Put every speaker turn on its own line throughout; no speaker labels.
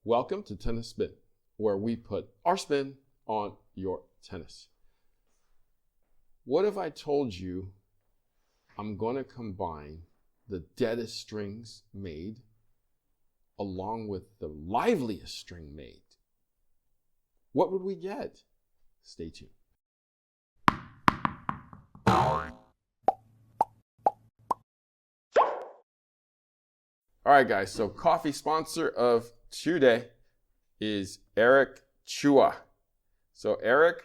Welcome to Tennis Spin, where we put our spin on your tennis. What if I told you I'm going to combine the deadest strings made along with the liveliest string made? What would we get? Stay tuned. All right, guys, so coffee sponsor of today is Eric Chua. So Eric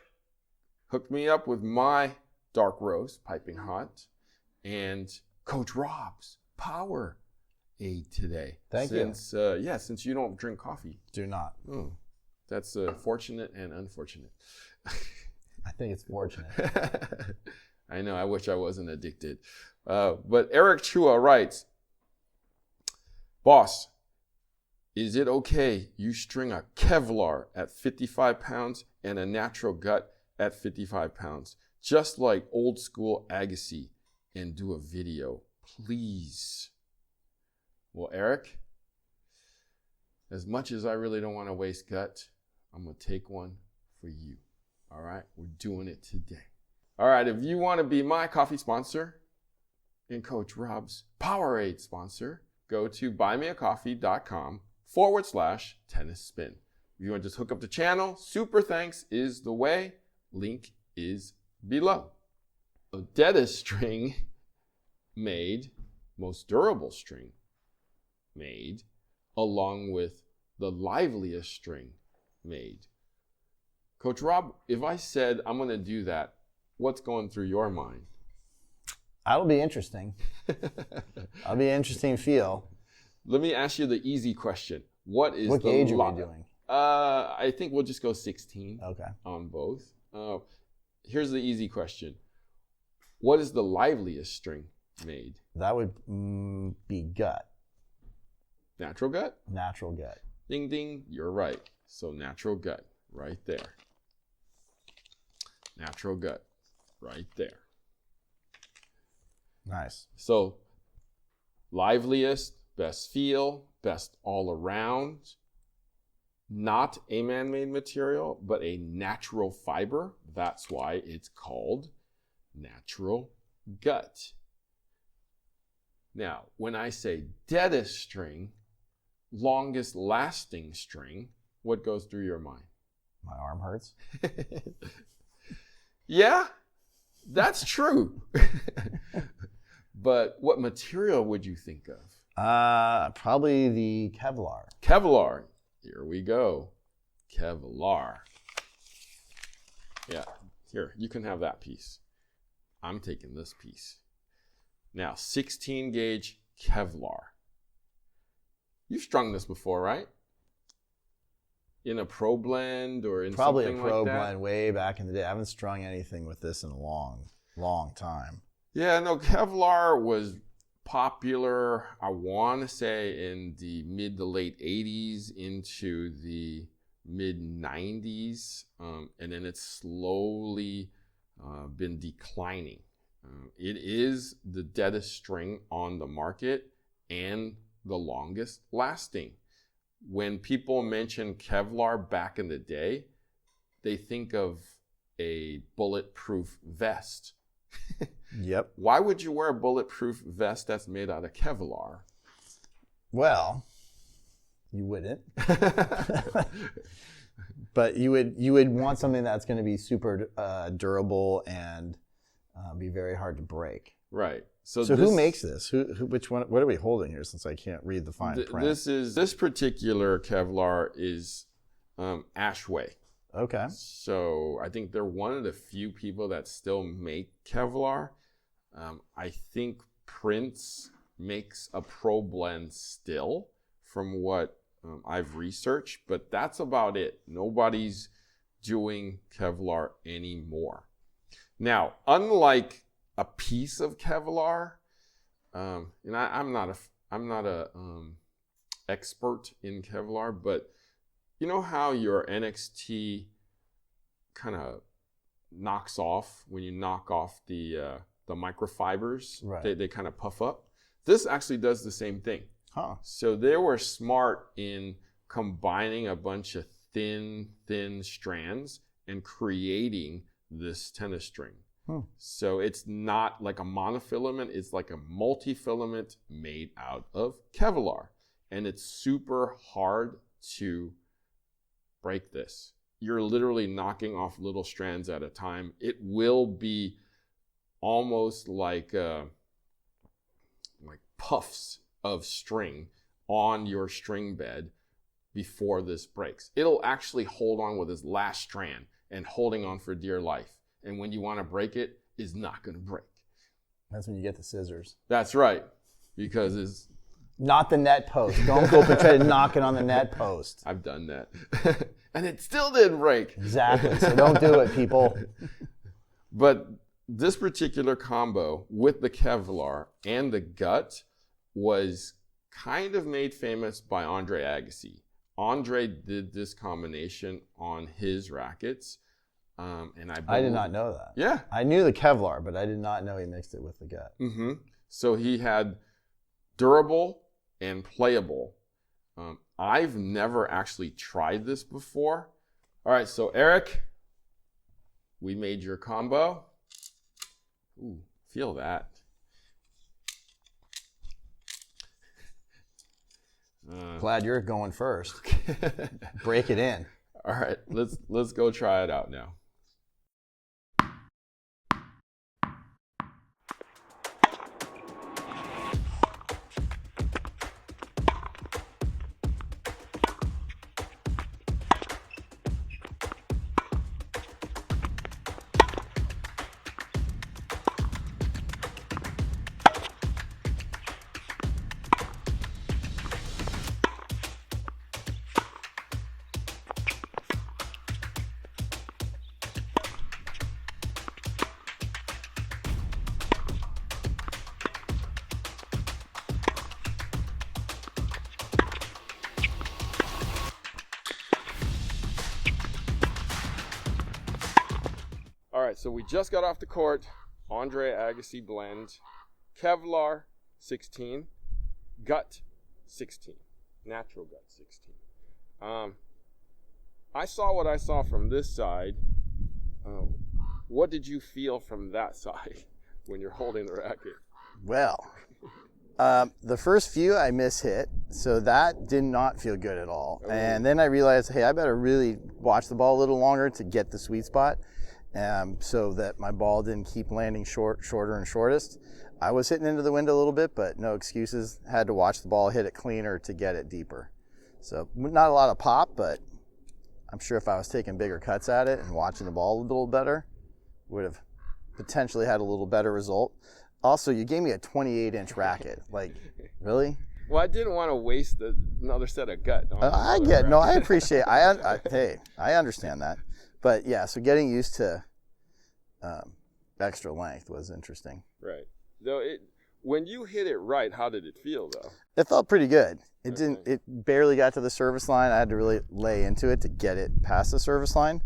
hooked me up with my dark roast, piping hot, and Coach Rob's Power Aid today.
Thank you.
Since you don't drink coffee.
Do not.
Oh, that's fortunate and unfortunate.
I think it's fortunate.
I know, I wish I wasn't addicted. But Eric Chua writes, boss, is it okay you string a Kevlar at 55 pounds and a natural gut at 55 pounds, just like old school Agassi, and do a video, please? Well, Eric, as much as I really don't want to waste gut, I'm going to take one for you. All right? We're doing it today. All right, if you want to be my coffee sponsor and Coach Rob's Powerade sponsor, go to buymeacoffee.com/tennis spin. If you want to just hook up the channel, super thanks is the way. Link is below. The deadest string made, most durable string made, along with the liveliest string made. Coach Rob, if I said I'm going to do that, what's going through your mind?
That'll be interesting. That'll be an interesting feel.
Let me ask you the easy question. What
gauge are we doing?
I think we'll just go 16 on both. Here's the easy question. What is the liveliest string made?
That would be gut.
Natural gut?
Natural gut.
Ding, ding, you're right. So natural gut, right there. Natural gut, right there.
Nice.
So liveliest, best feel, best all around, not a man-made material, but a natural fiber. That's why it's called natural gut. Now, when I say deadest string, longest lasting string, what goes through your mind?
My arm hurts.
Yeah, that's true. But what material would you think of?
Probably the Kevlar.
Kevlar. Here we go. Kevlar. Yeah, here, you can have that piece. I'm taking this piece. Now, 16 gauge Kevlar. You've strung this before, right? In a Pro Blend or in
probably
something
a Pro
like that?
Blend way back in the day. I haven't strung anything with this in a long, long time.
Yeah, no, Kevlar was popular, I want to say, in the mid to late 80s into the mid 90s, and then it's slowly been declining. It is the deadest string on the market and the longest lasting. When people mention Kevlar back in the day, they think of a bulletproof vest.
Yep.
Why would you wear a bulletproof vest that's made out of Kevlar?
Well, you wouldn't. But you would want something that's going to be super durable and be very hard to break.
Right.
So who makes this? Which one? What are we holding here? Since I can't read the fine print.
This particular Kevlar is Ashway.
Okay.
So I think they're one of the few people that still make Kevlar. I think Prince makes a Pro Blend still, from what I've researched, but that's about it. Nobody's doing Kevlar anymore. Now, unlike a piece of Kevlar, and I'm not a expert in Kevlar, but you know how your NXT kind of knocks off when you knock off the microfibers?
Right.
They kind of puff up. This actually does the same thing.
Huh.
So they were smart in combining a bunch of thin strands and creating this tennis string. So it's not like a monofilament, it's like a multi-filament made out of Kevlar. And it's super hard to break this. You're literally knocking off little strands at a time. It will be almost like puffs of string on your string bed before this breaks. It'll actually hold on with its last strand and holding on for dear life. And when you want to break it, it's not going to break.
That's when you get the scissors.
That's right, because it's
not the net post. Don't go up and try to knock it on the net post.
I've done that. And it still didn't break.
Exactly. So don't do it, people.
But this particular combo with the Kevlar and the gut was kind of made famous by Andre Agassi. Andre did this combination on his rackets. And I
did not know that.
Yeah.
I knew the Kevlar, but I did not know he mixed it with the gut.
Mm-hmm. So he had durable and playable. I've never actually tried this before. All right, so Eric, we made your combo. Ooh, feel that.
Glad you're going first. Break it in.
All right, let's go try it out now. All right, so we just got off the court. Andre Agassi blend, Kevlar 16, gut 16, natural gut 16. I saw what I saw from this side. What did you feel from that side when you're holding the racket?
Well, the first few I mishit, so that did not feel good at all. And then I realized, hey, I better really watch the ball a little longer to get the sweet spot. So that my ball didn't keep landing shorter and shortest. I was hitting into the window a little bit, but no excuses. Had to watch the ball hit it cleaner to get it deeper. So not a lot of pop, but I'm sure if I was taking bigger cuts at it and watching the ball a little better, would have potentially had a little better result. Also, you gave me a 28-inch racket. Like, really?
Well, I didn't want to waste another set of gut.
I appreciate. Hey, I understand that. But yeah, so getting used to extra length was interesting.
Right. Though when you hit it right, how did it feel though?
It felt pretty good. It barely got to the service line. I had to really lay into it to get it past the service line.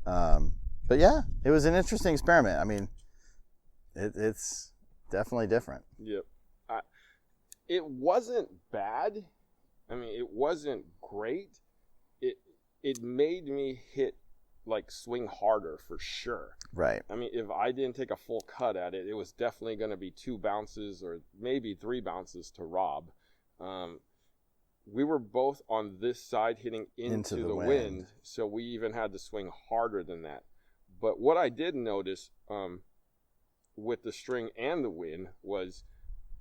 But yeah, it was an interesting experiment. I mean, it's definitely different.
Yep. It wasn't bad. I mean, it wasn't great. It made me swing harder for sure.
Right.
I mean, if I didn't take a full cut at it, it was definitely going to be 2 bounces or maybe 3 bounces to Rob. We were both on this side hitting into the wind, so we even had to swing harder than that. But what I did notice with the string and the wind was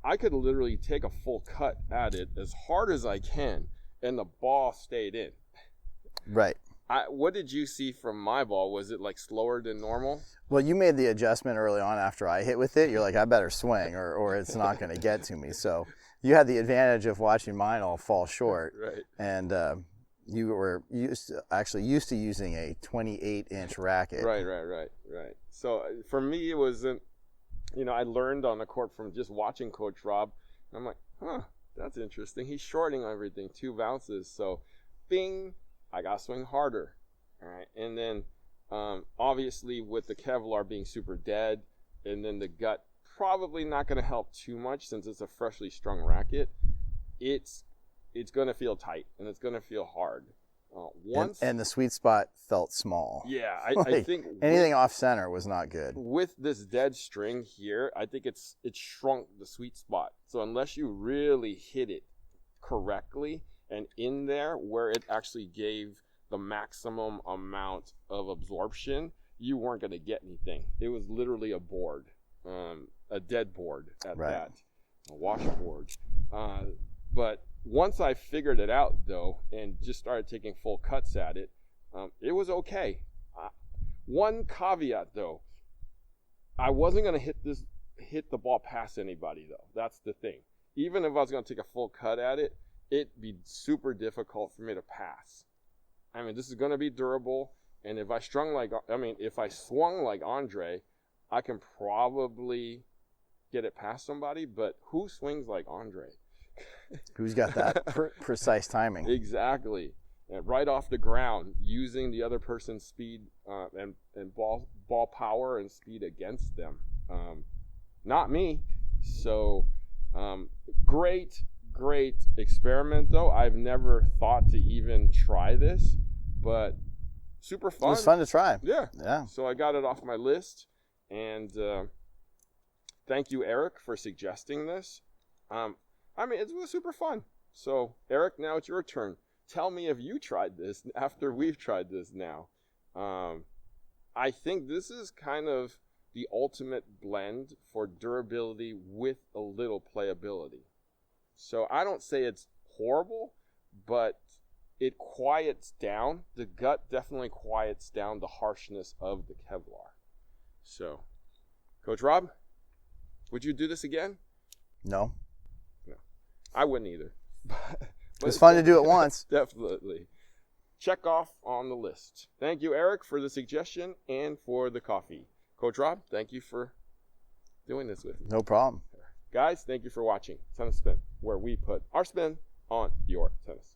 I could literally take a full cut at it as hard as I can, and the ball stayed in.
Right.
What did you see from my ball? Was it slower than normal?
Well, you made the adjustment early on after I hit with it. You're like, I better swing or it's not going to get to me. So you had the advantage of watching mine all fall short.
Right.
And you were used to using a 28-inch racket.
Right. So for me, it wasn't, I learned on the court from just watching Coach Rob. And I'm like, that's interesting. He's shorting everything 2 bounces. So bing, I got to swing harder. All right. And then obviously with the Kevlar being super dead, and then the gut probably not going to help too much since it's a freshly strung racket. It's it's going to feel tight and it's going to feel hard.
And the sweet spot felt small.
Yeah,
Like,
I think
anything off center was not good.
With this dead string here, I think it shrunk the sweet spot. So unless you really hit it correctly and in there where it actually gave the maximum amount of absorption, you weren't going to get anything. It was literally a board, a dead board at that, a washboard. But once I figured it out, though, and just started taking full cuts at it, it was okay. One caveat, though, I wasn't going to hit the ball past anybody, though. That's the thing. Even if I was going to take a full cut at it, it'd be super difficult for me to pass. I mean, this is going to be durable, and if I swung like Andre, I can probably get it past somebody, but who swings like Andre?
Who's got that precise timing?
Exactly. And right off the ground, using the other person's speed and ball power and speed against them. Not me. So great experiment, though. I've never thought to even try this, but super fun.
It was fun to try.
Yeah. So I got it off my list, and thank you, Eric, for suggesting this. It was super fun. So, Eric, now it's your turn. Tell me if you tried this after we've tried this now. I think this is kind of the ultimate blend for durability with a little playability. So, I don't say it's horrible, but it quiets down. The gut definitely quiets down the harshness of the Kevlar. So, Coach Rob, would you do this again?
No.
I wouldn't either. But
it's fun to do it once.
Definitely. Check off on the list. Thank you, Eric, for the suggestion and for the coffee. Coach Rob, thank you for doing this with me.
No problem.
Guys, thank you for watching Tennis Spin, where we put our spin on your tennis.